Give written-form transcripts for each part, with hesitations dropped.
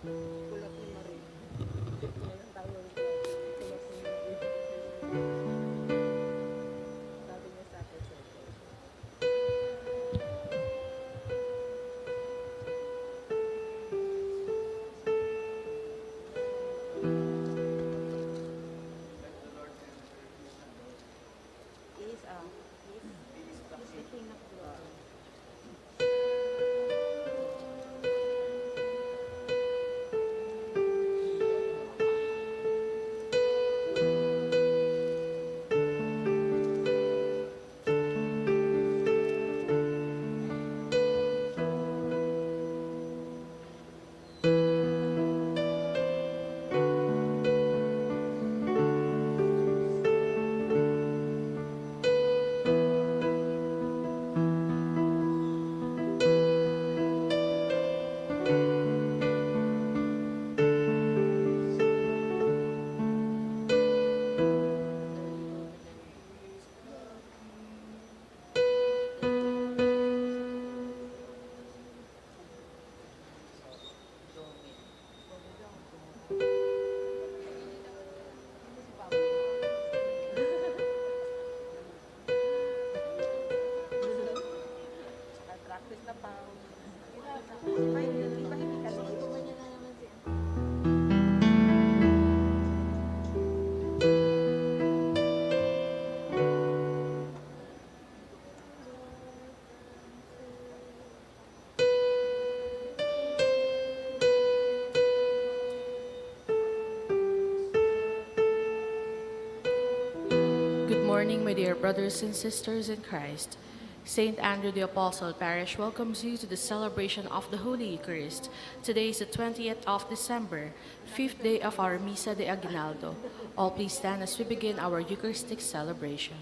Kulot ni Marie. Ngayon tayo kulot ni Marie. Sabi niya sa akin, sir. He's the king of glory. Practice na pa. Di ba hindi ka Good morning, my dear brothers and sisters in Christ. St. Andrew the Apostle Parish welcomes you to the celebration of the Holy Eucharist. Today is the 20th of December, 5th day of our Misa de Aguinaldo. All please stand as we begin our Eucharistic celebration.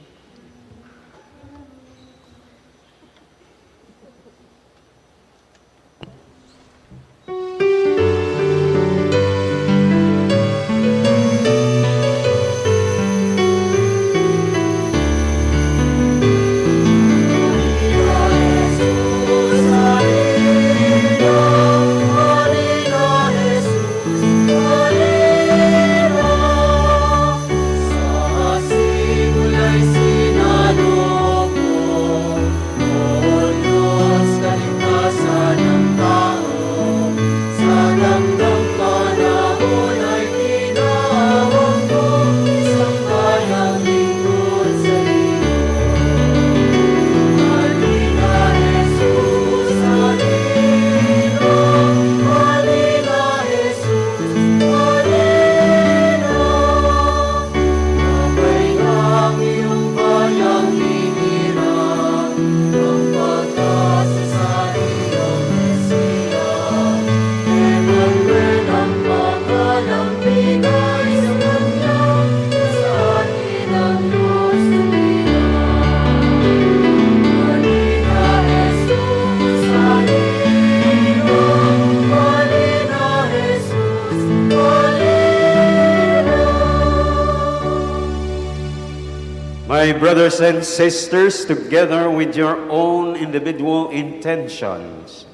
My brothers and sisters, together with your own individual intentions,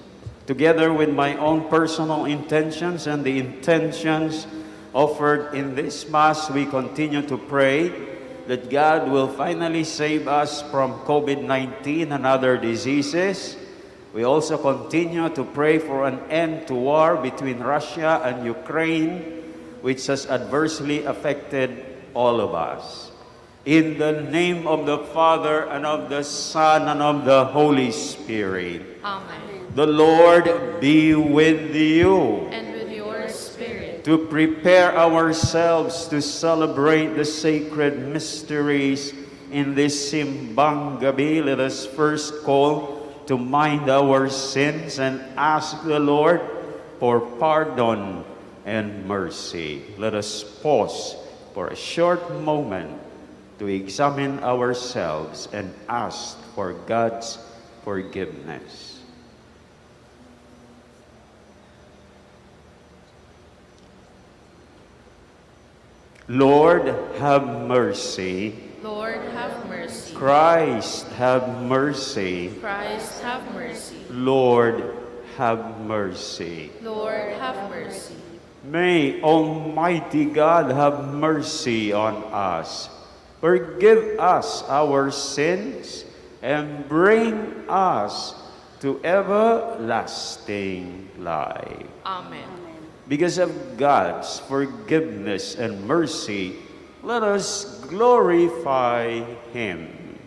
together with my own personal intentions and the intentions offered in this Mass, we continue to pray that God will finally save us from COVID-19 and other diseases. We also continue to pray for an end to war between Russia and Ukraine, which has adversely affected all of us. In the name of the Father, and of the Son, and of the Holy Spirit. Amen. The Lord be with you. And with your spirit. To prepare ourselves to celebrate the sacred mysteries in this simbang gabi, let us first call to mind our sins and ask the Lord for pardon and mercy. Let us pause for a short moment to examine ourselves and ask for God's forgiveness. Lord, have mercy. Lord, have mercy. Christ, have mercy. Christ, have mercy. Lord, have mercy. Lord, have mercy. May Almighty God have mercy on us, forgive us our sins, and bring us to everlasting life. Amen. Because of God's forgiveness and mercy, let us glorify Him.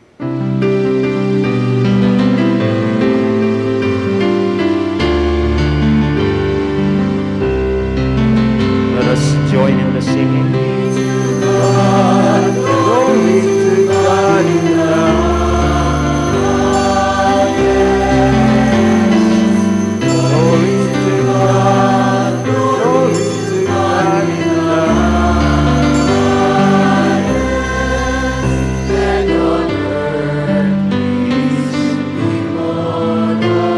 Let us join in the singing. God, glory to God in the highest. Glory to God, glory to God in the highest. And on earth peace, people of good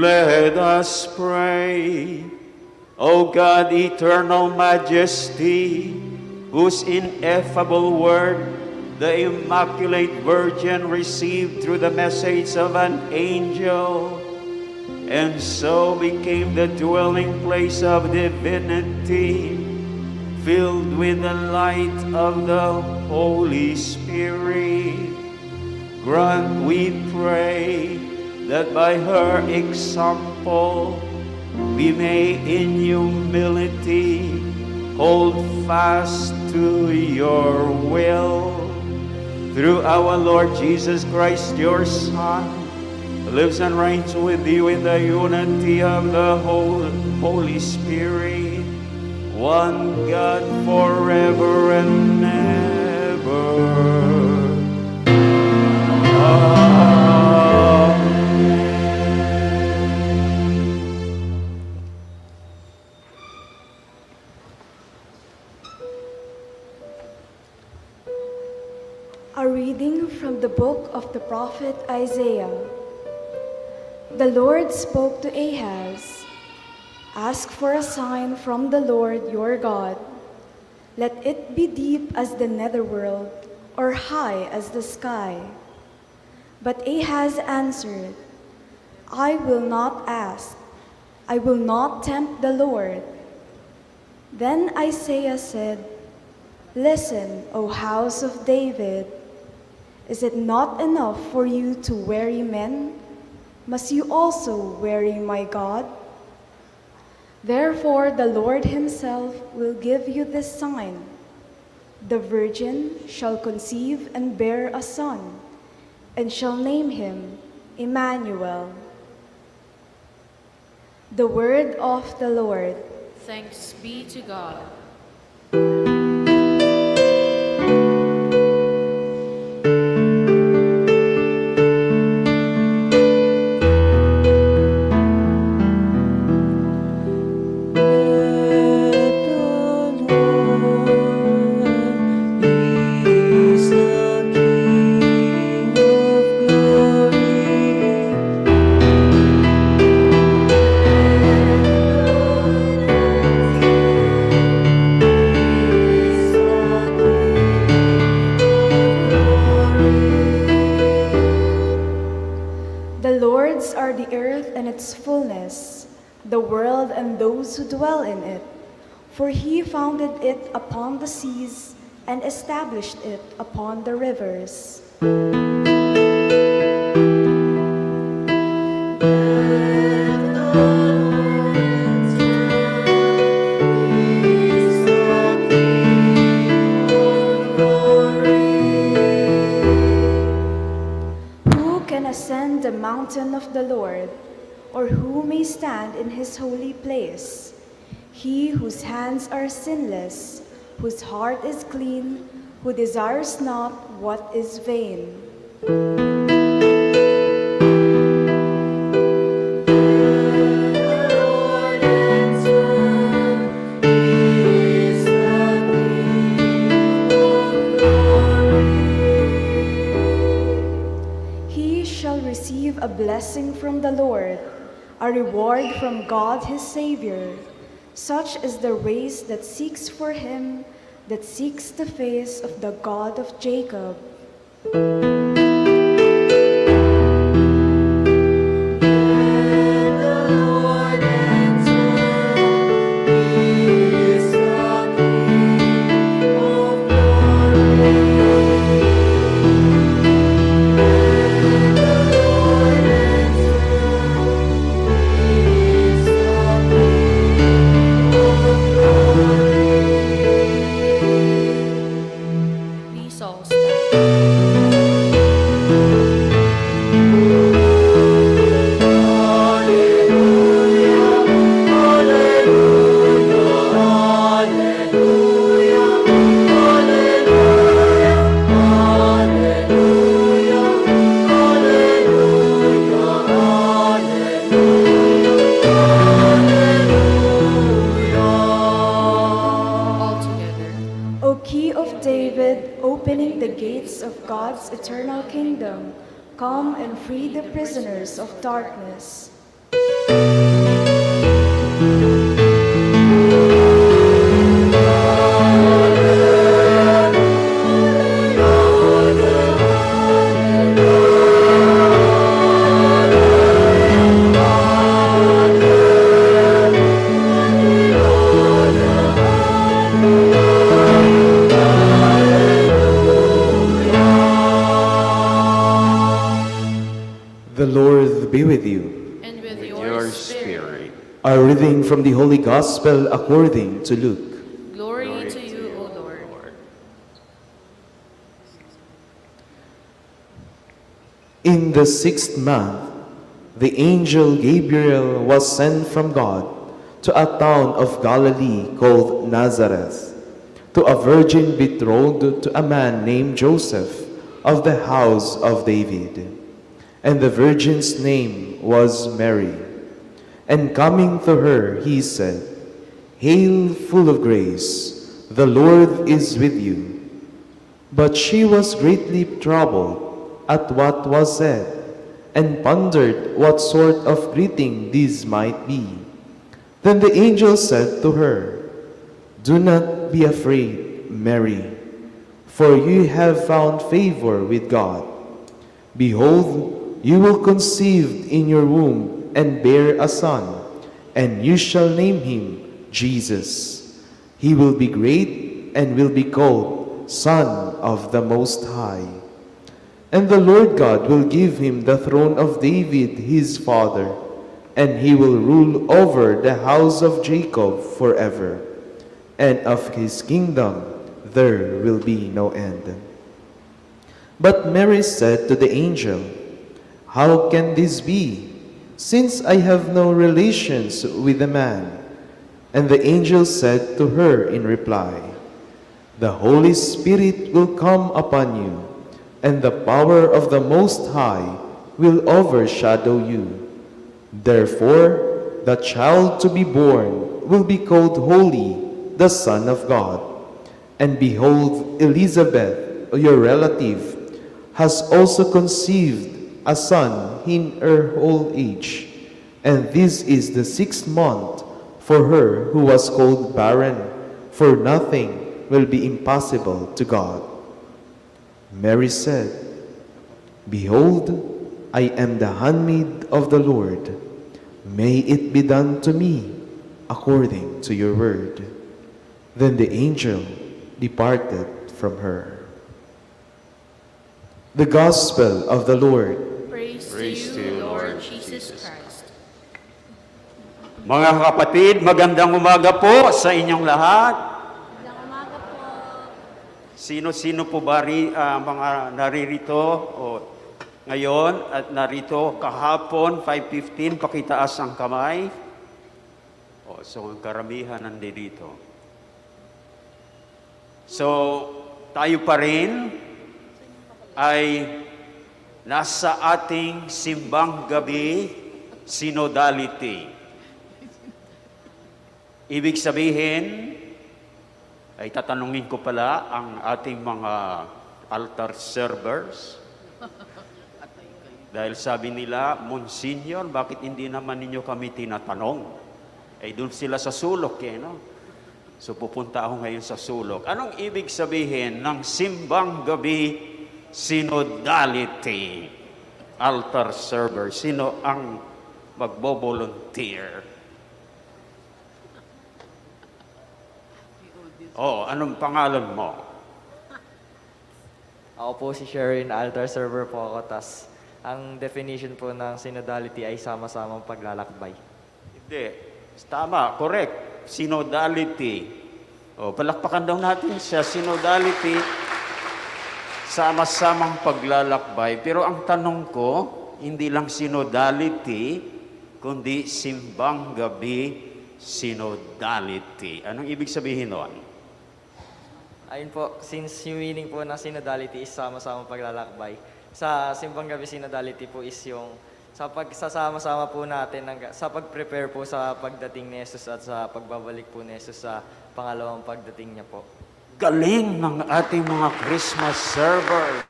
Let us pray. O God, eternal majesty, whose ineffable word the Immaculate Virgin received through the message of an angel, and so became the dwelling place of divinity, filled with the light of the Holy Spirit. Grant, we pray, that by her example we may in humility hold fast to your will. Through our Lord Jesus Christ, your Son, who lives and reigns with you in the unity of the Holy Spirit, one God forever and ever. A reading from the book of the prophet Isaiah. The Lord spoke to Ahaz, "Ask for a sign from the Lord your God. Let it be deep as the netherworld, or high as the sky." But Ahaz answered, "I will not ask. I will not tempt the Lord." Then Isaiah said, "Listen, O house of David. Is it not enough for you to weary men? Must you also weary my God? Therefore the Lord himself will give you this sign. The virgin shall conceive and bear a son, and shall name him Emmanuel. The word of the Lord. Thanks be to God. The world and those who dwell in it. For he founded it upon the seas and established it upon the rivers. Who can ascend the mountain of the Lord? Or who may stand in his holy place? He whose hands are sinless, whose heart is clean, who desires not what is vain. He shall receive a blessing from the Lord, a reward from God his Savior. Such is the race that seeks for him, that seeks the face of the God of Jacob. Eternal kingdom, come and free the prisoners of darkness. The Lord be with you. And with your spirit. A reading from the Holy Gospel according to Luke. Glory to you, O Lord. In the 6th month, the angel Gabriel was sent from God to a town of Galilee called Nazareth, to a virgin betrothed to a man named Joseph of the house of David. And the virgin's name was Mary. And coming to her, he said, "Hail, full of grace, the Lord is with you." But she was greatly troubled at what was said, and pondered what sort of greeting this might be. Then the angel said to her, "Do not be afraid, Mary, for you have found favor with God. Behold, you will conceive in your womb and bear a son, and you shall name him Jesus. He will be great and will be called Son of the Most High. And the Lord God will give him the throne of David his father, and he will rule over the house of Jacob forever. And of his kingdom there will be no end. But Mary said to the angel, "How can this be, since I have no relations with a man?" And the angel said to her in reply, "The Holy Spirit will come upon you, and the power of the Most High will overshadow you. Therefore, the child to be born will be called Holy, the Son of God. And behold, Elizabeth, your relative, has also conceived a son in her old age, and this is the 6th month for her who was called barren, for nothing will be impossible to God." Mary said, "Behold, I am the handmaid of the Lord. May it be done to me according to your word." Then the angel departed from her. The Gospel of the Lord. Praise to you, Lord Jesus Christ. Mga kapatid, magandang umaga po sa inyong lahat. Magandang umaga po. Sino-sino po ba mga naririto ngayon at narito kahapon, 5:15, pakitaas ang kamay. So ang karamihan nandito. So, tayo pa rin ay nasa ating simbang gabi, synodality. Ibig sabihin, ay tatanungin ko pala ang ating mga altar servers. Dahil sabi nila, "Monsignor, bakit hindi naman ninyo kami tinatanong?" Doon sila sa sulok no? So pupunta ako ngayon sa sulok. Anong ibig sabihin ng simbang gabi synodality? Altar server. Sino ang magbo-volunteer? Anong pangalan mo? Ako po si Sherin, altar server po ako. Tas ang definition po ng synodality ay sama-samang paglalakbay. Hindi. Tama, correct. Synodality. Palakpakan daw natin siya. Synodality, sama-samang paglalakbay. Pero ang tanong ko, hindi lang synodality, kundi simbang gabi synodality. Anong ibig sabihin nun? Ayun po, since yung meaning po ng synodality is sama-samang paglalakbay, sa simbang gabi synodality po is yung sa pagsasama-sama po natin, sa pag-prepare po sa pagdating ni Jesus at sa pagbabalik po ni Jesus sa pangalawang pagdating niya po. Galing ng ating mga Christmas servers,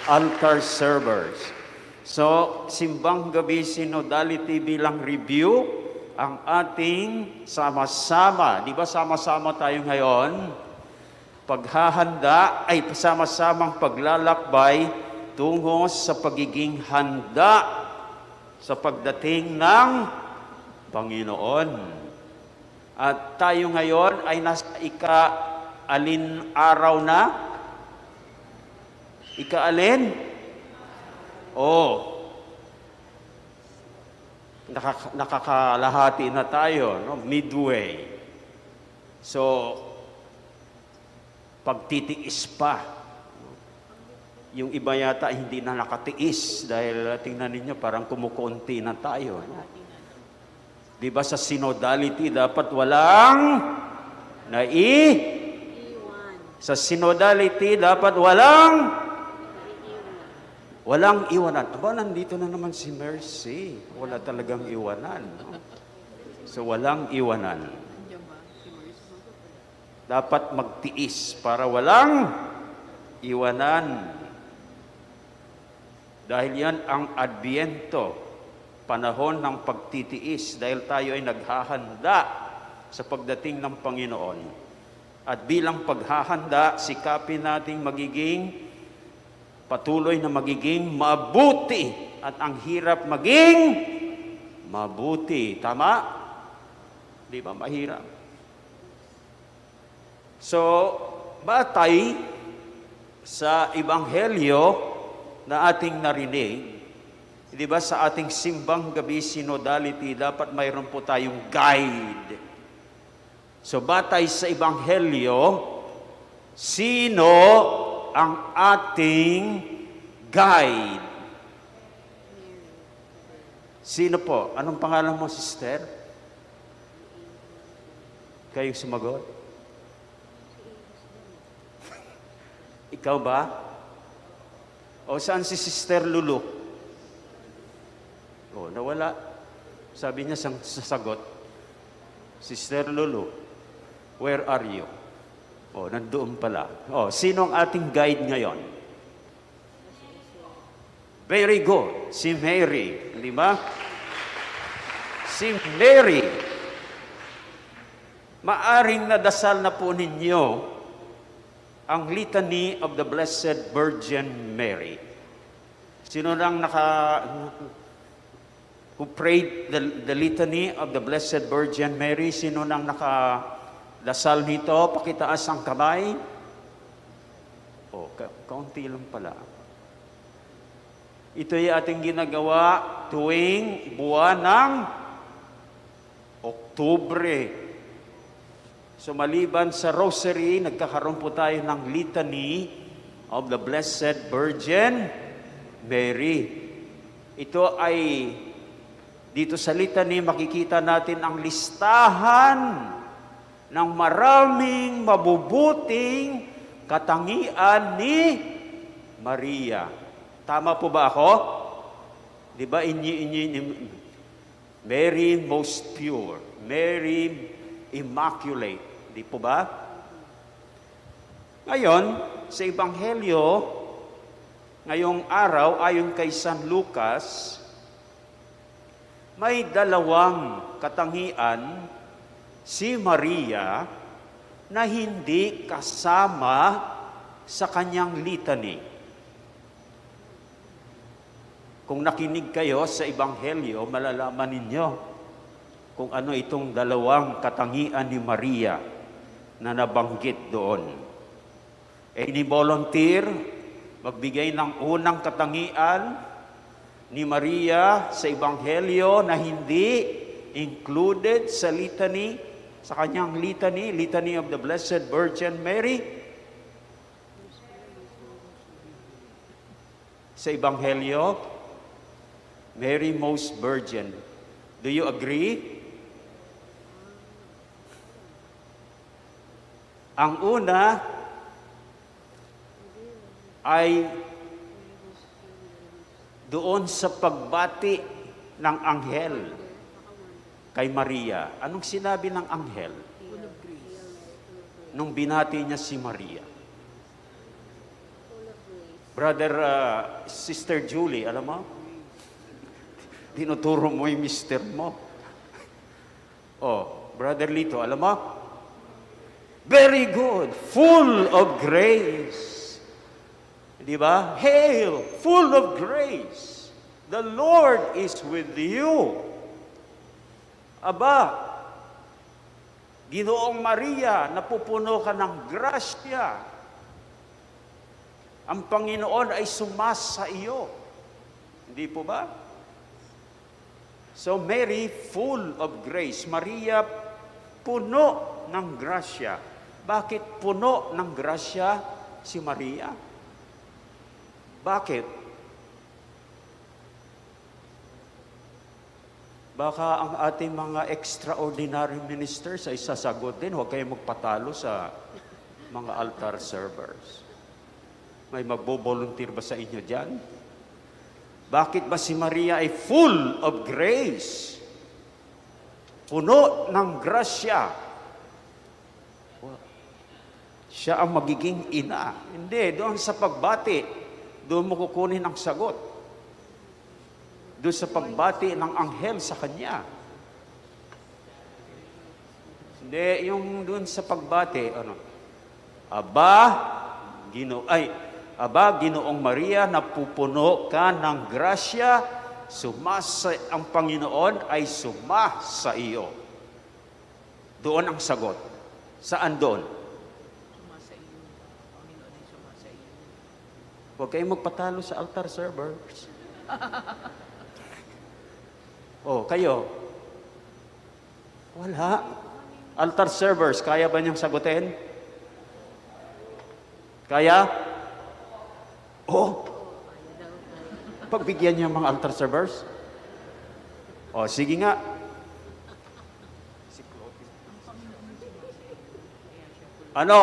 altar servers. So, simbang gabi synodality bilang review, ang ating sama-sama. Di ba sama-sama tayo ngayon? Paghahanda ay sama-samang paglalakbay tungo sa pagiging handa sa pagdating ng Panginoon. At tayo ngayon ay nasa ika-alin araw na? Ika-alin? Nakakalahati na tayo, no? Midway. So, pagtitiis pa. Yung iba yata hindi na nakatiis dahil tingnan ninyo parang kumukunti na tayo. No? Di ba sa synodality dapat walang Sa synodality dapat walang iwanan. Aba, nandito na naman si Mercy. Wala talagang iwanan. No? So walang iwanan. Dapat magtiis para walang iwanan. Dahil yan ang Adbyento, panahon ng pagtitiis, dahil tayo ay naghahanda sa pagdating ng Panginoon. At bilang paghahanda, sikapin nating patuloy na magiging mabuti. At ang hirap maging mabuti. Tama? Di ba mahirap? So, batay sa Ebanghelyo na ating narinig, di ba sa ating simbang gabi synodality, dapat mayroon po tayong guide So batay sa Ebanghelyo, sino ang ating guide? Sino po? Anong pangalan mo, sister? Kayong sumagot? Ikaw ba? O saan si Sister Lulu? O, nawala. Sabi niya sa sagot, Sister Lulu, where are you? O, nandoon pala. O, sino ang ating guide ngayon? Very good. Si Mary. Di ba? Si Mary. Maaring nadasal na po ninyo ang Litany of the Blessed Virgin Mary. Sino lang who prayed the Litany of the Blessed Virgin Mary? Sino nang nakadasal nito? Pakitaas ang kamay. O, kaunti lang pala. Ito'y ating ginagawa tuwing buwan ng Oktubre. So maliban sa Rosary, nagkakaroon po tayo ng Litany of the Blessed Virgin Mary. Ito ay, dito sa Litany, makikita natin ang listahan ng maraming mabubuting katangian ni Maria. Tama po ba ako? Di ba? Mary most pure. Mary immaculate. Di po ba? Ngayon, sa Ebanghelyo, ngayong araw, ayon kay San Lucas, may dalawang katangian si Maria na hindi kasama sa kanyang litany. Kung nakinig kayo sa Ebanghelyo, malalaman ninyo kung ano itong dalawang katangian ni Maria na nabanggit doon. Any volunteer, magbigay ng unang katangian ni Maria sa Ebanghelyo na hindi included sa litany, sa kanyang litany, Litany of the Blessed Virgin Mary. Sa Ebanghelyo, Mary most virgin. Do you agree? Ang una ay doon sa pagbati ng anghel kay Maria. Anong sinabi ng anghel nung binati niya si Maria? Brother, Sister Julie, alam mo? Tinuturo mo yung mister mo. Oh, Brother Lito, alam mo? Very good. Full of grace. Di ba? Hail, full of grace. The Lord is with you. Aba, Ginoong Maria, napupuno ka ng grasya. Ang Panginoon ay sumasa iyo. Hindi po ba? So Mary, full of grace. Maria, puno ng grasya. Bakit puno ng grasya si Maria? Bakit? Baka ang ating mga extraordinary ministers ay sasagot din, huwag kayong magpatalo sa mga altar servers. May magbo-volunteer ba sa inyo dyan? Bakit ba si Maria ay full of grace? Puno ng grasya. Siya ang magiging ina. Hindi, doon sa pagbati, doon mo kukunin ang sagot. Doon sa pagbati ng anghel sa kanya. Hindi, yung doon sa pagbati, Aba, Ginoong Maria, napupuno ka ng grasya, ang Panginoon ay sumasa iyo. Doon ang sagot. Saan doon? Huwag kayong magpatalo sa altar servers. Oh, kayo? Wala. Altar servers, kaya ba niyang sagutin? Kaya? Oh, pagbigyan niya mga altar servers. O, sige nga. Ano?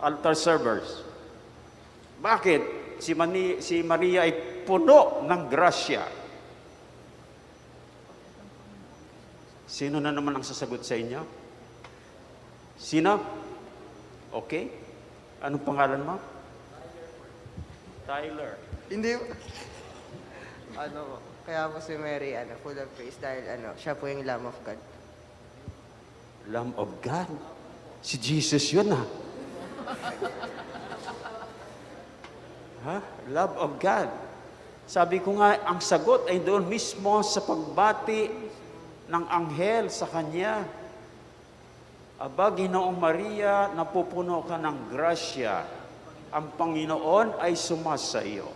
Altar servers. Bakit? Si Maria ay puno ng grasya. Sino na naman ang sasagot sa inyo? Sino? Okay. Anong pangalan mo? Tyler. Hindi. Kaya po si Mary, full of praise dahil siya po yung Lamb of God. Lamb of God. Si Jesus yun ha. Love of God. Sabi ko nga, ang sagot ay doon mismo sa pagbati ng anghel sa kanya. Aba, Ginoong Maria, napupuno ka ng grasya. Ang Panginoon ay sumasa iyo.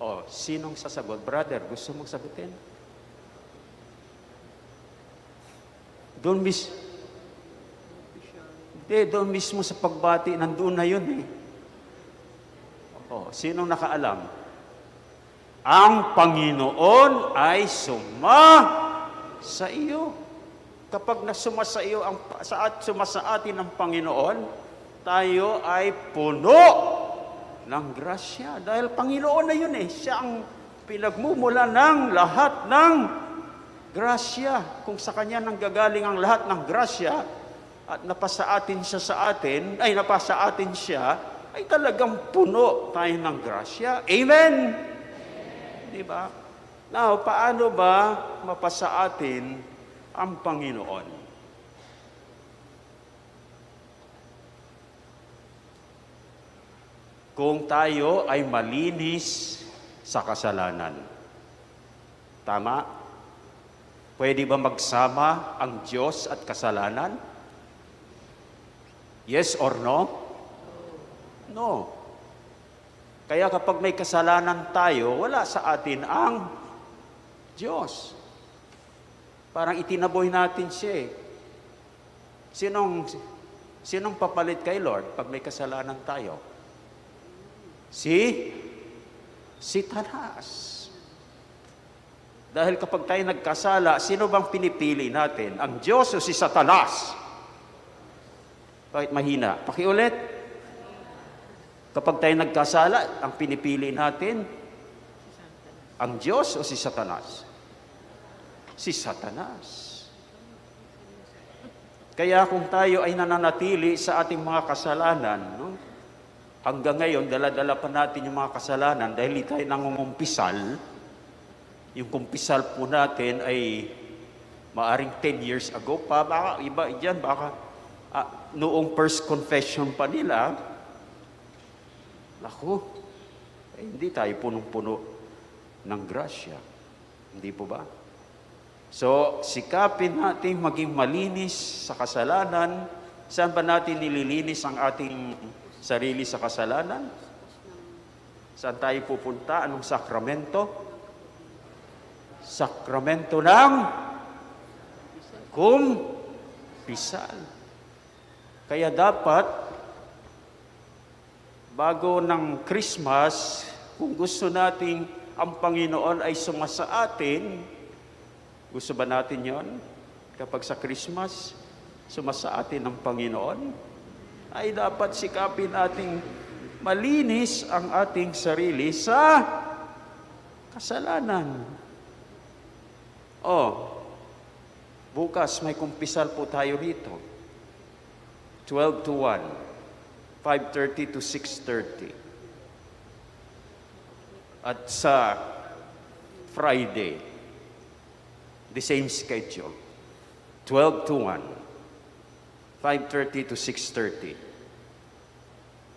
O, sinong sasagot? Brother, gusto mong sagutin? Doon mismo sa pagbati, nandun na yun eh. O, sinong nakaalam? Ang Panginoon ay sa iyo. Kapag nasuma sa iyo, suma sa atin ang Panginoon, tayo ay puno ng grasya. Dahil Panginoon na yun eh. Siya ang pinagmumula ng lahat ng grasya. Kung sa Kanya nanggagaling ang lahat ng grasya, at napasa atin siya, ay talagang puno tayo ng grasya. Amen? Di ba? Now, paano ba mapasa atin ang Panginoon? Kung tayo ay malinis sa kasalanan. Tama? Pwede ba magsama ang Diyos at kasalanan? Yes or no? No. Kaya kapag may kasalanan tayo, wala sa atin ang Diyos. Parang itinaboy natin siya eh. Sinong papalit kay Lord pag may kasalanan tayo? Si Satanas. Dahil kapag tayo nagkasala, sino bang pinipili natin? Ang Diyos o si Satanas? Bakit mahina? Pakiulit. Kapag tayo nagkasala, ang pinipili natin, ang Diyos o si Satanas? Si Satanas. Kaya kung tayo ay nananatili sa ating mga kasalanan, no? Hanggang ngayon, dala-dala pa natin yung mga kasalanan dahil hindi tayo nangungumpisal. Yung kumpisal po natin ay maaring 10 years ago pa, baka iba dyan, baka noong first confession pa nila, naku, hindi tayo punong-puno ng grasya. Hindi po ba? So, sikapin natin maging malinis sa kasalanan. Saan ba natin nililinis ang ating sarili sa kasalanan? Saan tayo pupunta? Anong sakramento? Sakramento ng kumpisal. Kaya dapat bago ng Christmas, kung gusto nating ang Panginoon ay sumasa atin, gusto ba natin yon? Kapag sa Christmas, sumasa atin ang Panginoon, ay dapat sikapin nating malinis ang ating sarili sa kasalanan. Bukas may kumpisal po tayo rito. 12 to 1. 5:30 to 6:30. At sa Friday, the same schedule. 12 to 1. 5:30 to 6:30.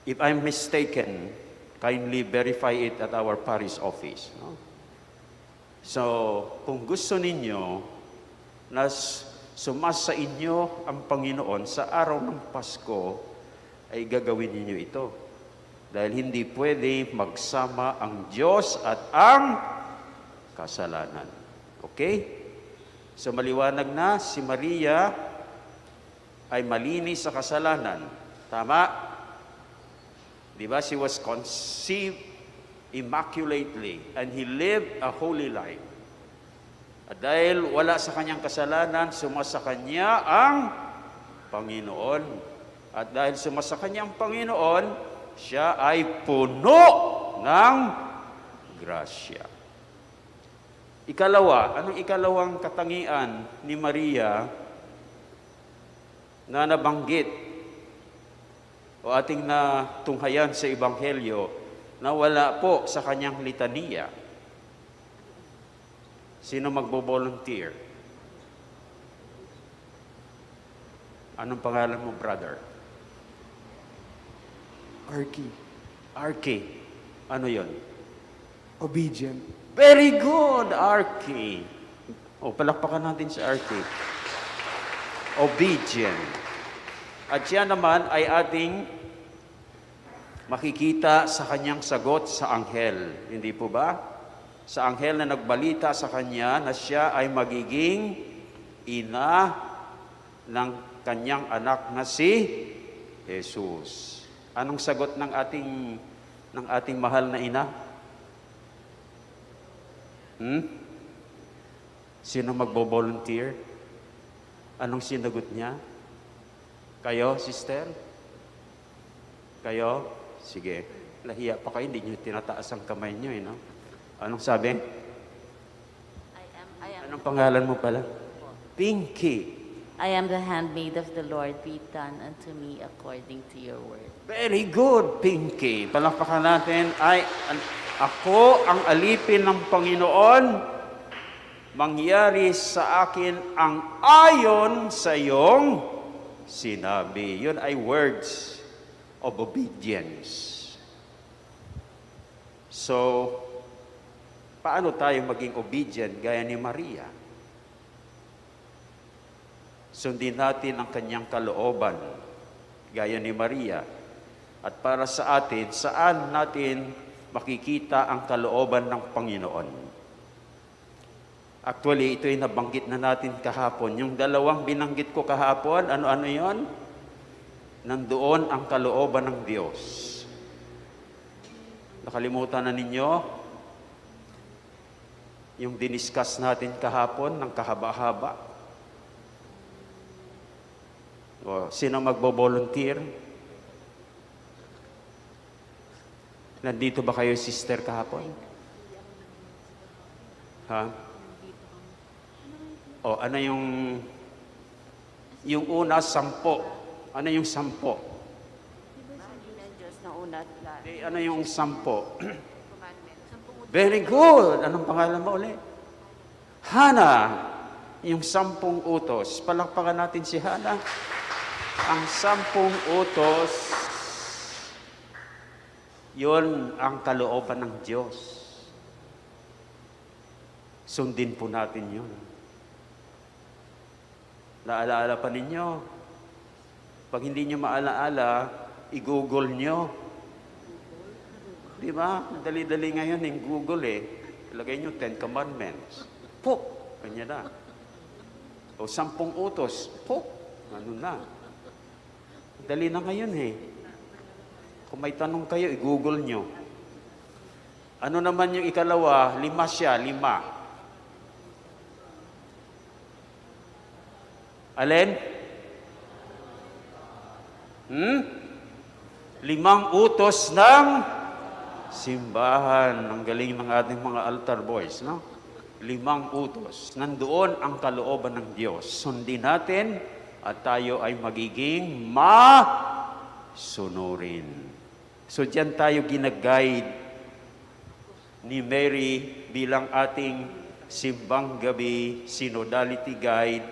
If I'm mistaken, kindly verify it at our parish office. No? So, kung gusto ninyo na sumasa inyo ang Panginoon sa araw ng Pasko, ay gagawin ninyo ito. Dahil hindi pwede magsama ang Diyos at ang kasalanan. Okay? So maliwanag na, si Maria ay malinis sa kasalanan. Tama? Di ba? She was conceived immaculately and he lived a holy life. At dahil wala sa kanyang kasalanan, sumasa kanya ang Panginoon. At dahil sumasa kanya ang Panginoon, siya ay puno ng grasya. Ikalawa, anong ikalawang katangian ni Maria na nabanggit o ating natunghayan sa Ebanghelyo na wala po sa kanyang litania? Sino magbo-volunteer? Anong pangalan mo, brother? Arky. Arky. Ano yon? Obedient. Very good, Arky. O, palakpakan natin si Arky. Obedient. At siya naman ay ating makikita sa kanyang sagot sa anghel. Hindi po ba? Sa anghel na nagbalita sa kanya na siya ay magiging ina ng kanyang anak na si Jesus. Anong sagot ng ating mahal na ina? Sino magbo-volunteer? Anong sinagot niya? Kayo, sister? Kayo? Sige. Nahiya pa kayo, hindi niyo tinataas ang kamay niyo, no? Anong sabi? Anong pangalan mo pala? Pinky. I am the handmaid of the Lord. Be done unto me according to your word. Very good, Pinky. Palakpakan natin. Ako ang alipin ng Panginoon. Mangyari sa akin ang ayon sa iyong sinabi. Yun ay words of obedience. So, paano tayo maging obedient gaya ni Maria? Sundin natin ang kanyang kalooban, gaya ni Maria. At para sa atin, saan natin makikita ang kalooban ng Panginoon? Actually, ito ay nabanggit na natin kahapon. Yung dalawang binanggit ko kahapon, ano-ano yon? Nandoon ang kalooban ng Diyos. Nakalimutan na ninyo yung diniscuss natin kahapon ng kahaba-haba? O, sino magbo-volunteer? Nandito ba kayo, sister, kahapon? Ha? O, ano yung una, 10? Ano yung 10? Ano yung 10? Very good! Anong pangalan mo ulit? Hana! Yung 10 utos. Palakpakan natin si Hana. Ang 10 utos, yun ang kalooban ng Diyos. Sundin po natin yun. Naalaala pa ninyo? Pag hindi nyo maalaala, i-google nyo. Di ba? Dali-dali ngayon yung Google Ilagay nyo 10 Commandments. Pok! Kanya na. O 10 utos. Pok! Ano na? Dali na ngayon Kung may tanong kayo, i-google nyo. Ano naman yung ikalawa? 5 siya, 5. Alin? 5 utos ng simbahan. Ang galing ng ating mga altar boys, no? 5 utos. Nandoon ang kalooban ng Diyos. Sundin natin at tayo ay magiging masunurin. So diyan tayo ginaguide ni Mary bilang ating simbang gabi synodality guide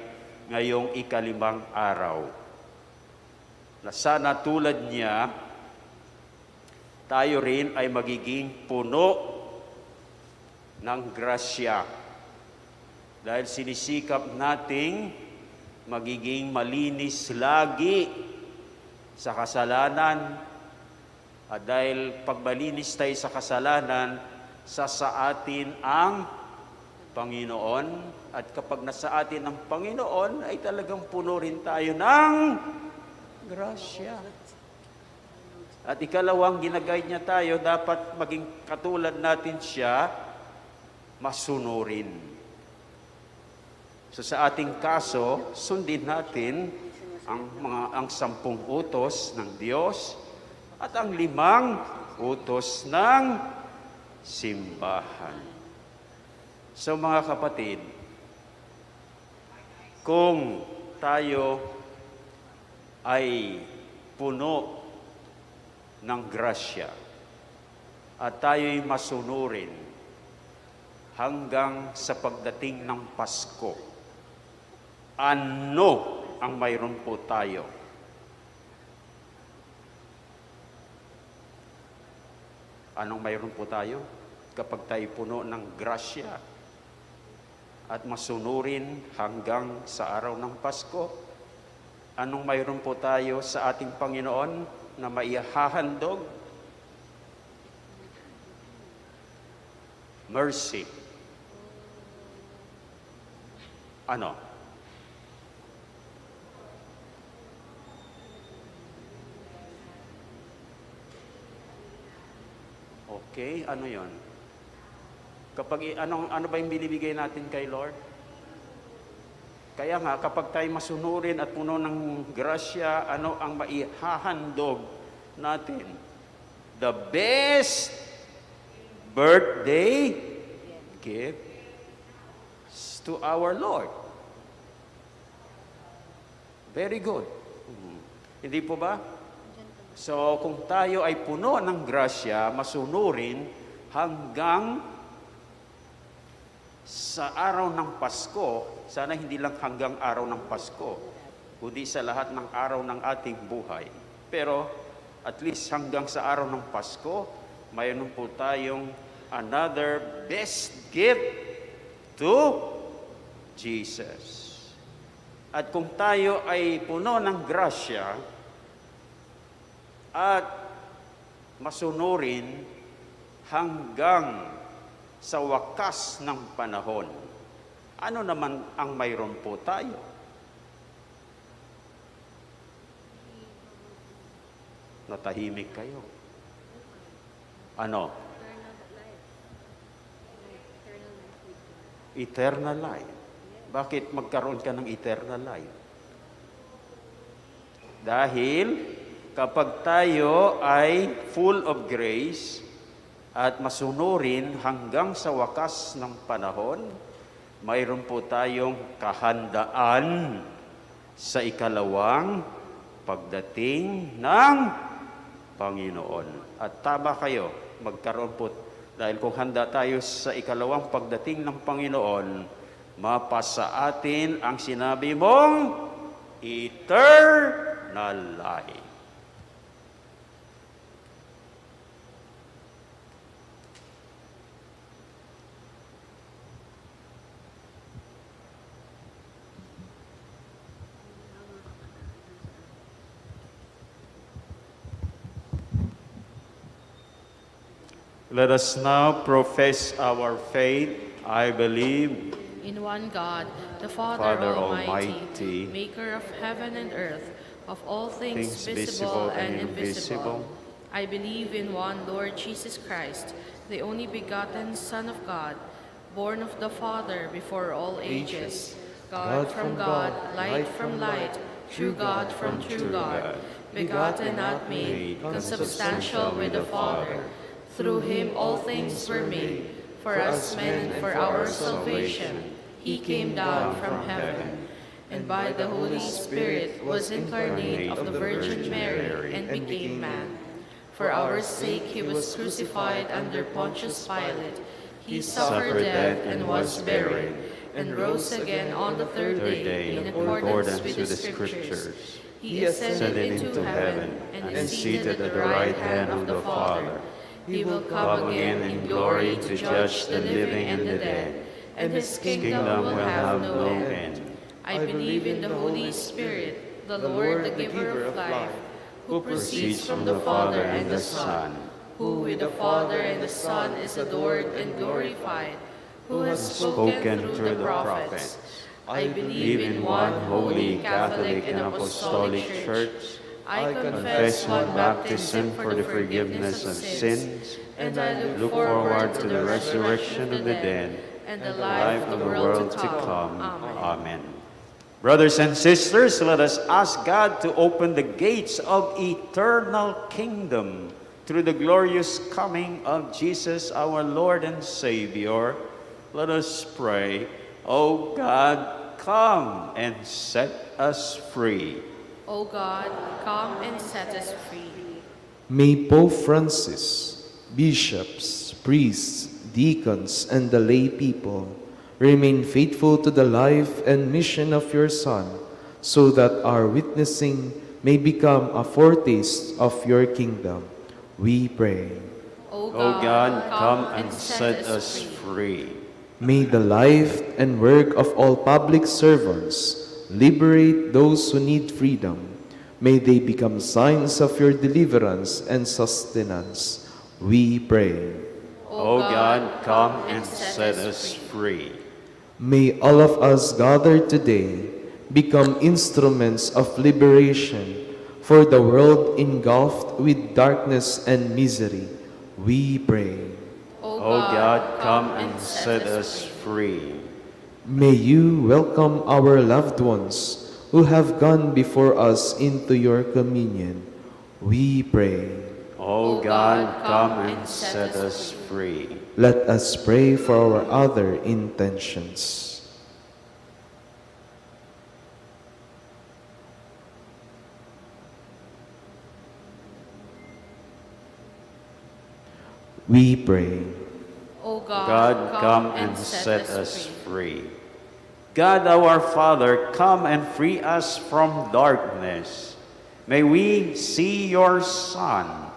ngayong 5 araw. Na sana tulad niya, tayo rin ay magiging puno ng grasya. Dahil sinisikap nating magiging malinis lagi sa kasalanan. At dahil pag malinis tayo sa kasalanan, sa atin ang Panginoon, at kapag nasa atin ang Panginoon, ay talagang puno rin tayo ng grasya. At ikalawang ginaguide niya tayo, dapat maging katulad natin siya, masunurin. So sa ating kaso, sundin natin ang 10 utos ng Diyos at ang 5 utos ng simbahan. So mga kapatid, kung tayo ay puno ng grasya at tayo'y masunurin hanggang sa pagdating ng Pasko, ano ang mayroon po tayo? Anong mayroon po tayo kapag tayo puno ng grasya at masunurin hanggang sa araw ng Pasko? Anong mayroon po tayo sa ating Panginoon na maihahandog? Mercy. Ano? Okay, ano yon? Kapag ano ba yung binibigay natin kay Lord? Kaya nga, kapag tayo masunurin at puno ng grasya, ano ang maihahandog natin? The best birthday gift to our Lord. Very good. Hindi po ba? So, kung tayo ay puno ng grasya, masunurin hanggang sa araw ng Pasko, sana hindi lang hanggang araw ng Pasko, kundi sa lahat ng araw ng ating buhay. Pero, at least hanggang sa araw ng Pasko, mayroon po tayong another best gift to Jesus. At kung tayo ay puno ng grasya at masunurin hanggang sa wakas ng panahon, ano naman ang mayroon po tayo? Natahimik kayo. Ano? Eternal life. Bakit magkaroon ka ng eternal life? Dahil kapag tayo ay full of grace at masunurin hanggang sa wakas ng panahon, mayroon po tayong kahandaan sa ikalawang pagdating ng Panginoon. At tama kayo, magkaroon po, dahil kung handa tayo sa ikalawang pagdating ng Panginoon, mapasa atin ang sinabi mong eternal life. Let us now profess our faith. I believe in one God, the Father, Father Almighty, maker of heaven and earth, of all things visible and invisible. I believe in one Lord Jesus Christ, the only begotten Son of God, born of the Father before all ages, God from God, light from light, true God from true God, begotten, not made, consubstantial with the Father. Through him all things were made. For us men and for our salvation, he came down from heaven, and by the Holy Spirit was incarnate of the Virgin Mary and became man. For our sake he was crucified under Pontius Pilate. He suffered death and was buried, and rose again on the third day in accordance with the Scriptures. He ascended into heaven and is seated at the right hand of the Father. He will come again in glory to judge the living and the dead, and his kingdom will have no end. I believe in the Holy Spirit, the Lord, the giver of life, who proceeds from the Father and the Son, who with the Father and the Son is adored and glorified, who has spoken through the prophets. I believe in one holy, Catholic, and Apostolic Church. I confess one baptism for the forgiveness of sins, and I look forward to the resurrection of the dead and the life of the world to come. Amen. Brothers and sisters, let us ask God to open the gates of eternal kingdom through the glorious coming of Jesus, our Lord and Savior. Let us pray. O God, come and set us free. O God, come and set us free. May Pope Francis, bishops, priests, deacons, and the lay people remain faithful to the life and mission of your Son, so that our witnessing may become a foretaste of your kingdom. We pray. O God, come and set us free. May the life and work of all public servants liberate those who need freedom. May they become signs of your deliverance and sustenance. We pray. O God, come and set us free. May all of us gathered today become instruments of liberation for the world engulfed with darkness and misery. We pray. O God, come and set us free. May you welcome our loved ones who have gone before us into your communion. We pray. O God, come and set us free. Let us pray for our other intentions. We pray. O God, come and set us free. God, our Father, come and free us from darkness. May we see your Son,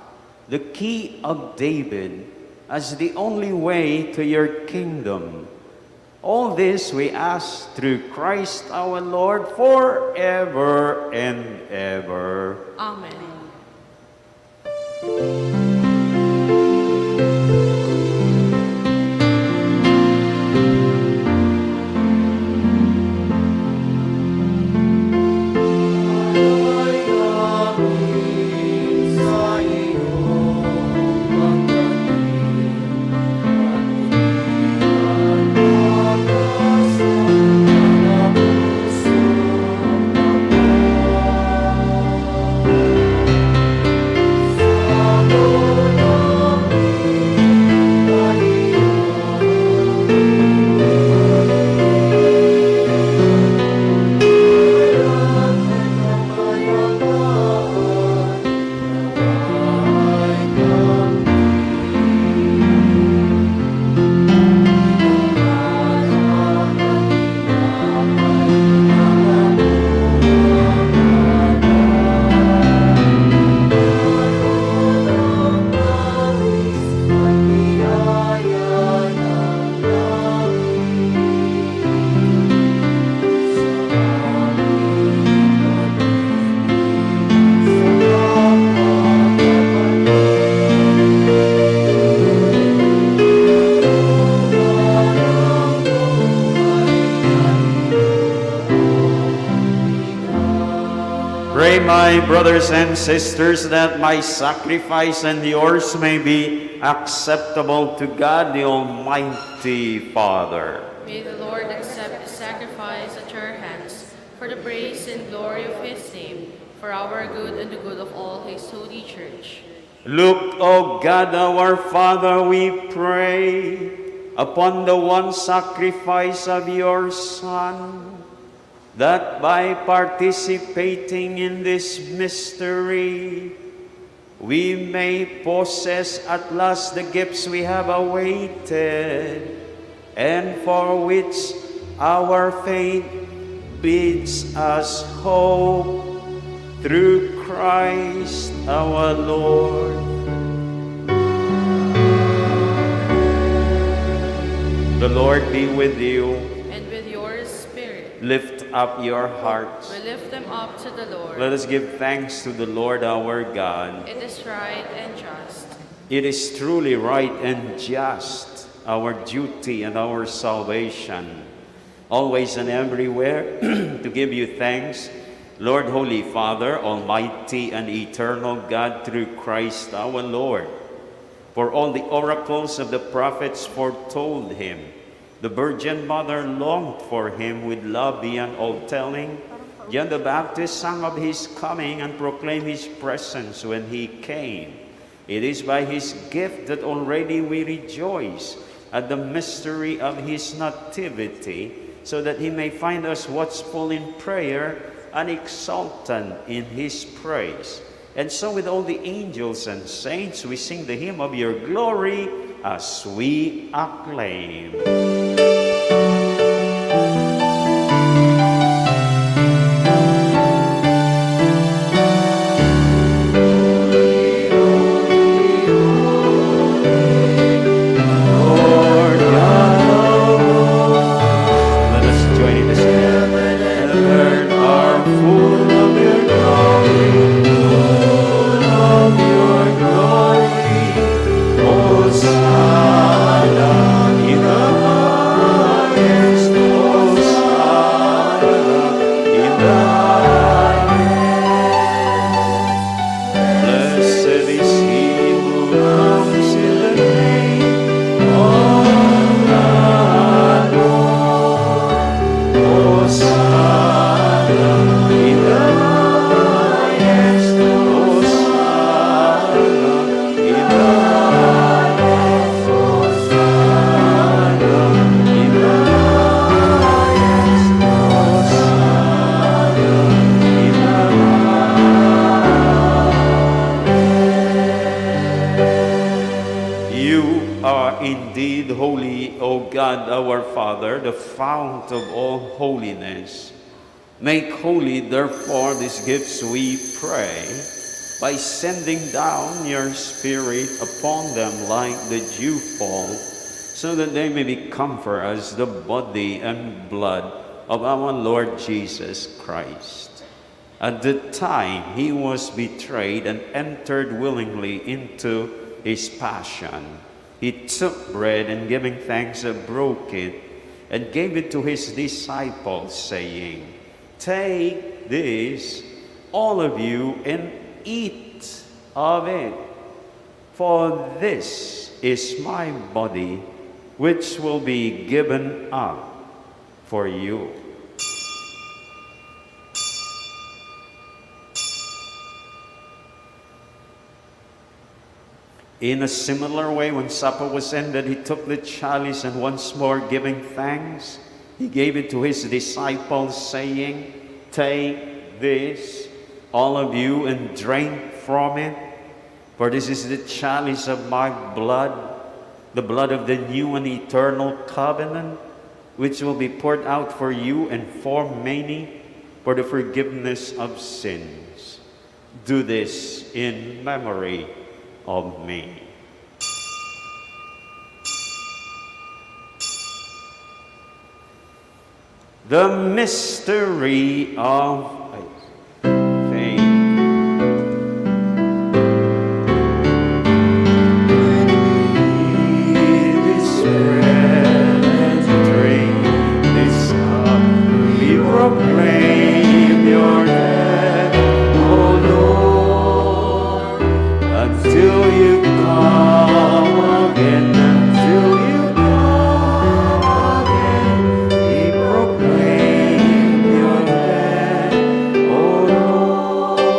the key of David, as the only way to your kingdom. All this we ask through Christ our Lord, forever and ever. Amen. Pray, my brothers and sisters, that my sacrifice and yours may be acceptable to God, the Almighty Father. May the Lord accept the sacrifice at your hands for the praise and glory of his name, for our good and the good of all his holy church. Look, O God, our Father, we pray, upon the one sacrifice of your Son, that by participating in this mystery, we may possess at last the gifts we have awaited, and for which our faith bids us hope, through Christ our Lord. The Lord be with you. And with your spirit. Lift up your hearts. We lift them up to the Lord. Let us give thanks to the Lord our God. It is right and just. It is truly right and just, our duty and our salvation, always and everywhere to give you thanks, Lord, Holy Father, Almighty and eternal God, through Christ our Lord. For all the oracles of the prophets foretold him. The Virgin Mother longed for him with love beyond all telling. John the Baptist sang of his coming and proclaimed his presence when he came. It is by his gift that already we rejoice at the mystery of his nativity, so that he may find us watchful in prayer and exultant in his praise. And so with all the angels and saints, we sing the hymn of your glory as we acclaim. The fount of all holiness. Make holy, therefore, these gifts, we pray, by sending down your Spirit upon them like the dewfall, so that they may become for us the body and blood of our Lord Jesus Christ. At the time he was betrayed and entered willingly into his passion, he took bread and giving thanks, broke it, and gave it to his disciples, saying, "Take this, all of you, and eat of it, for this is my body, which will be given up for you." In a similar way, when supper was ended, he took the chalice, and once more giving thanks, he gave it to his disciples, saying, "Take this, all of you, and drink from it, for this is the chalice of my blood, the blood of the new and eternal covenant, which will be poured out for you and for many for the forgiveness of sins. Do this in memory of me." The mystery of faith. Eat this bread and drink this cup. We proclaim your death, O Lord, until you come again, until you come again, we proclaim your death, O Lord.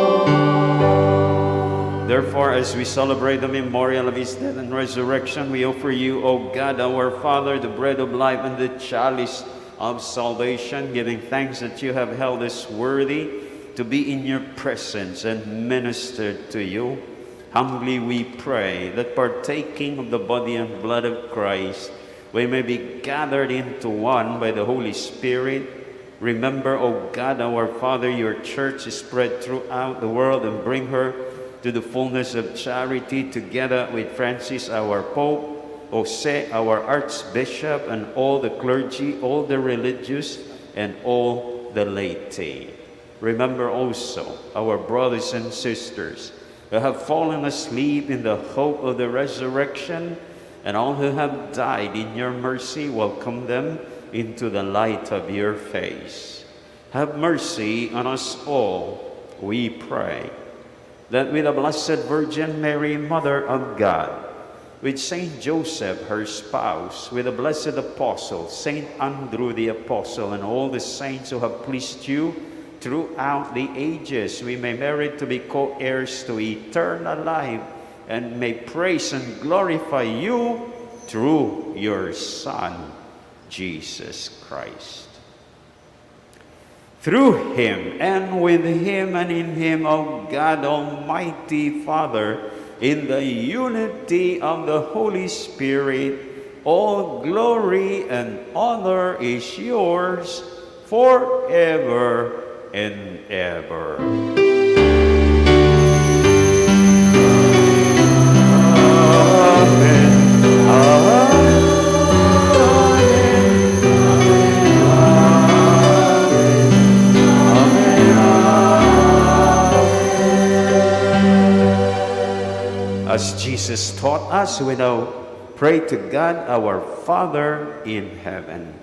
Therefore, as we celebrate the memorial of his death and resurrection, we offer you, O God, our Father, the bread of life and the chalice of salvation, giving thanks that you have held us worthy to be in your presence and ministered to you. Humbly we pray that, partaking of the body and blood of Christ, we may be gathered into one by the Holy Spirit. Remember, O God, our Father, your church is spread throughout the world, and bring her to the fullness of charity, together with Francis, our Pope, Jose, our Archbishop, and all the clergy, all the religious, and all the laity. Remember also our brothers and sisters who have fallen asleep in the hope of the resurrection, and all who have died in your mercy, welcome them into the light of your face. Have mercy on us all, we pray, that with the Blessed Virgin Mary, Mother of God, with Saint Joseph, her spouse, with the blessed apostle, Saint Andrew the apostle, and all the saints who have pleased you throughout the ages, we may merit to be co-heirs to eternal life, and may praise and glorify you through your Son, Jesus Christ. Through him, and with him, and in him, O God, Almighty Father, in the unity of the Holy Spirit, all glory and honor is yours forever and ever. Amen. As Jesus taught us, we now pray to God, our Father in heaven.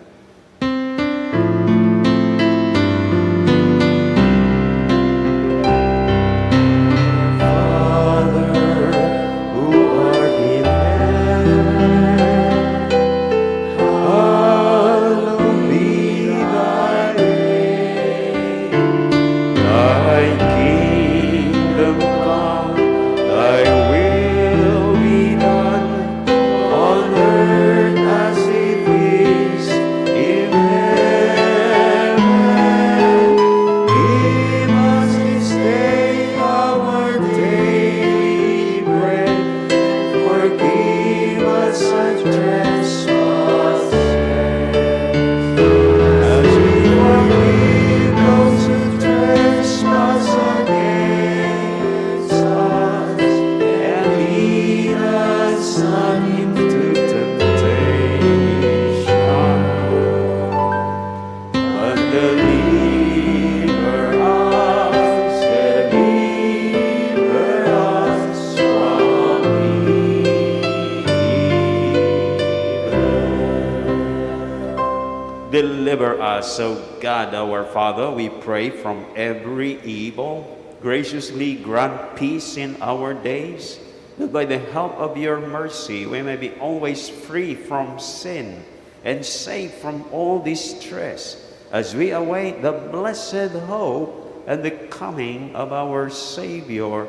Deliver us, O God, our Father, we pray, from every evil. Graciously grant peace in our days, that by the help of your mercy we may be always free from sin and safe from all distress, as we await the blessed hope and the coming of our Savior,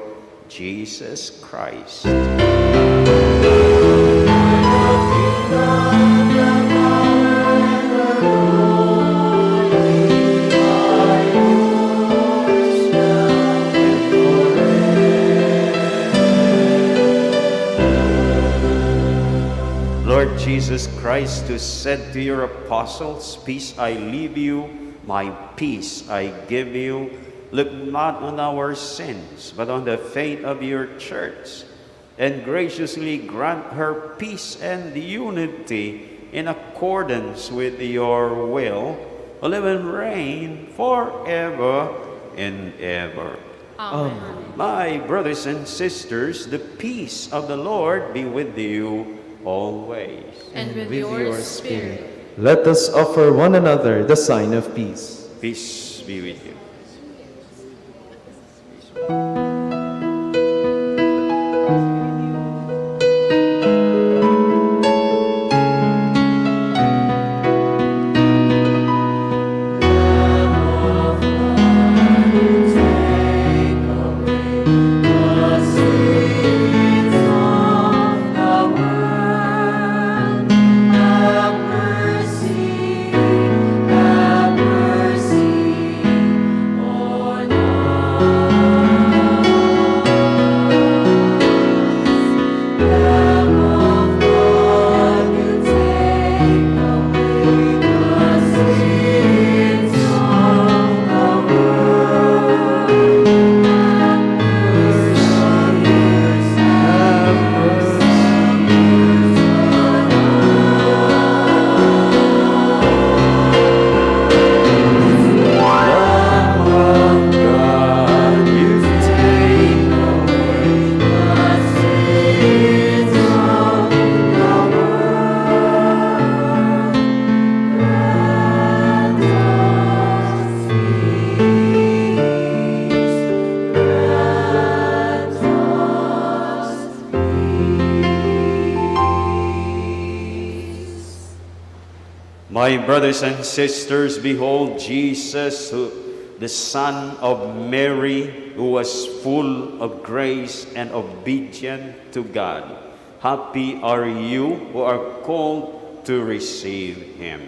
Jesus Christ. Lord Jesus Christ, who said to your apostles, "Peace I leave you, my peace I give you," look not on our sins, but on the faith of your church, and graciously grant her peace and unity in accordance with your will, who live and reign forever and ever. Amen. My brothers and sisters, the peace of the Lord be with you always. And with your spirit. Let us offer one another the sign of peace. Peace be with you. Have mercy, My brothers and sisters, behold Jesus, the Son of Mary, who was full of grace and obedient to God. Happy are you who are called to receive him.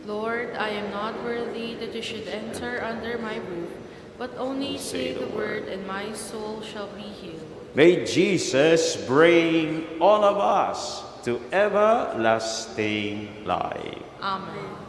Lord, I am not worthy that you should enter under my roof, but only say the word, and my soul shall be healed. May Jesus bring all of us to everlasting life. Amen.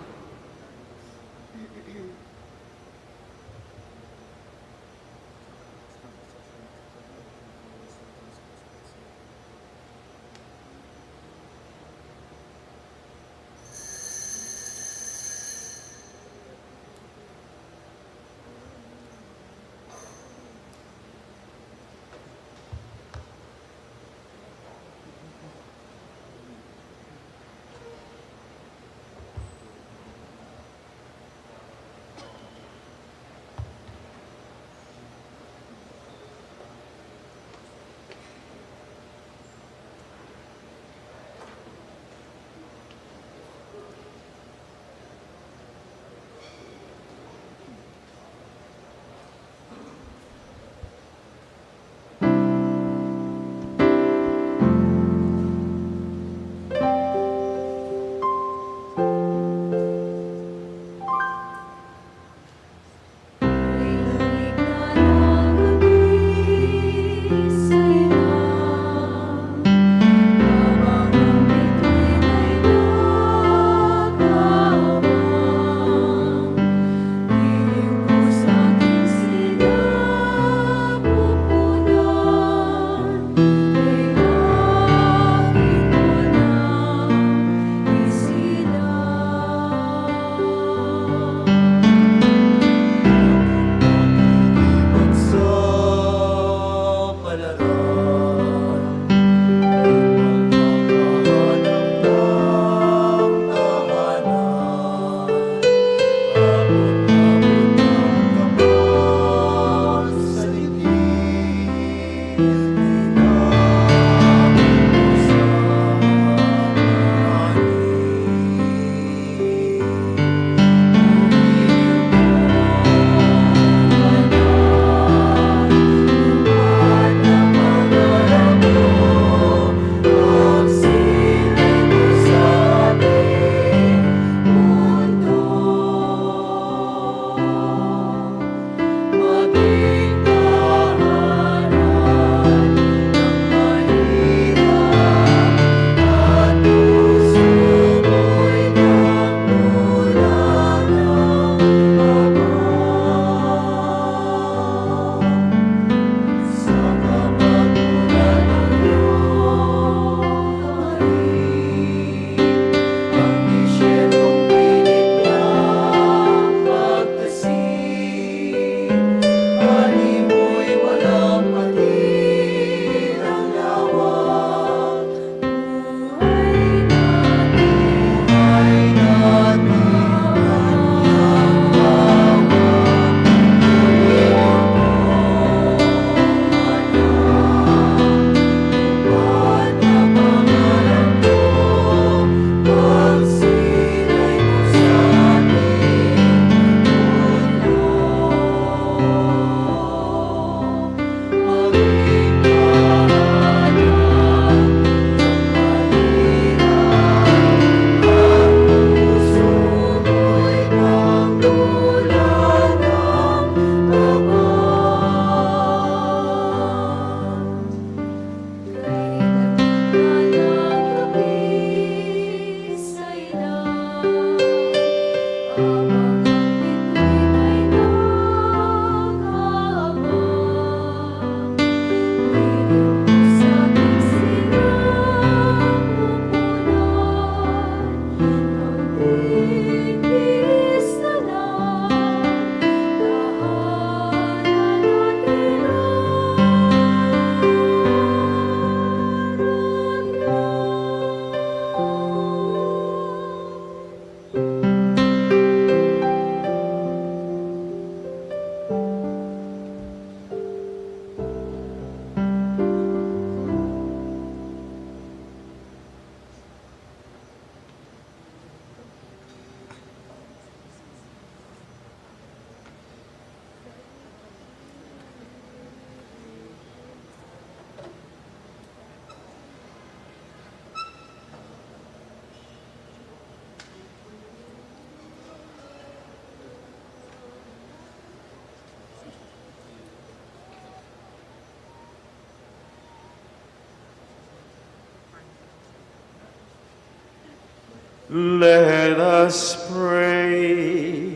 Let us pray.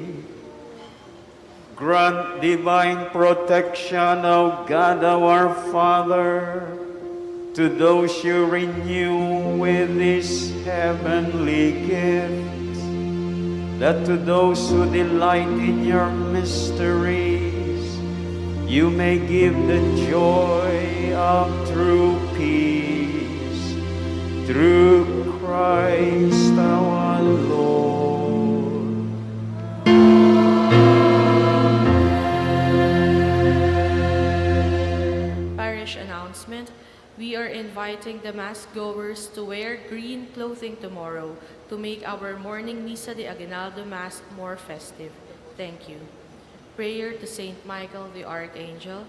Grant divine protection, O God our Father, to those you renew with this heavenly gift, that to those who delight in your mysteries, you may give the joy of true peace. Through Christ our Lord. Parish announcement. We are inviting the mass goers to wear green clothing tomorrow to make our morning Misa de Aguinaldo Mass more festive. Thank you. Prayer to Saint Michael the Archangel.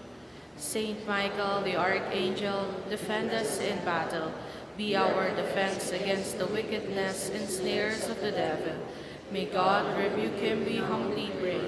Saint Michael the Archangel, defend us in battle. Be our defense against the wickedness and snares of the devil. May God rebuke him, we humbly pray.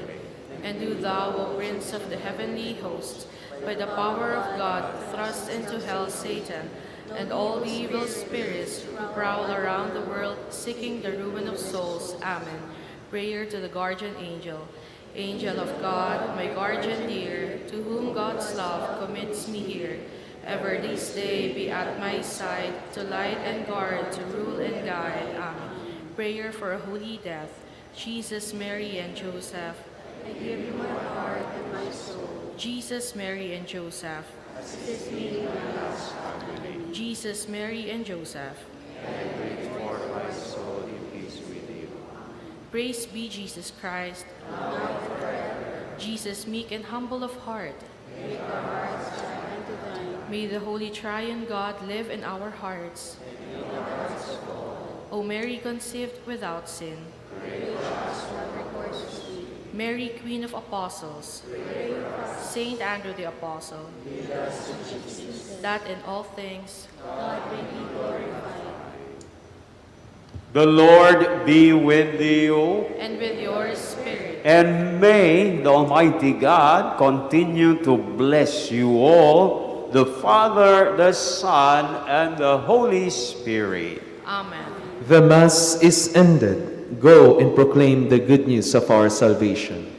And do thou, O Prince of the heavenly host, by the power of God, thrust into hell Satan and all the evil spirits who prowl around the world seeking the ruin of souls. Amen. Prayer to the guardian angel. Angel of God, my guardian dear, to whom God's love commits me here, ever this day be at my side, to light and guard, to rule and guide. Amen. Prayer for a holy death. Jesus, Mary, and Joseph, I give you my heart and my soul. Jesus, Mary, and Joseph, Assist me in my last hour. Jesus, Mary, and Joseph. For my soul in peace with you. Praise be Jesus Christ. Jesus, meek and humble of heart. Make our hearts unto thine. May the Holy Triune God live in our hearts. O Mary, conceived without sin. Mary, Queen of Apostles. Saint Andrew the Apostle. That in all things God may be glorified. The Lord be with you, and with your spirit. and may the Almighty God continue to bless you all, the Father, the Son, and the Holy Spirit. Amen. The Mass is ended. Go and proclaim the good news of our salvation.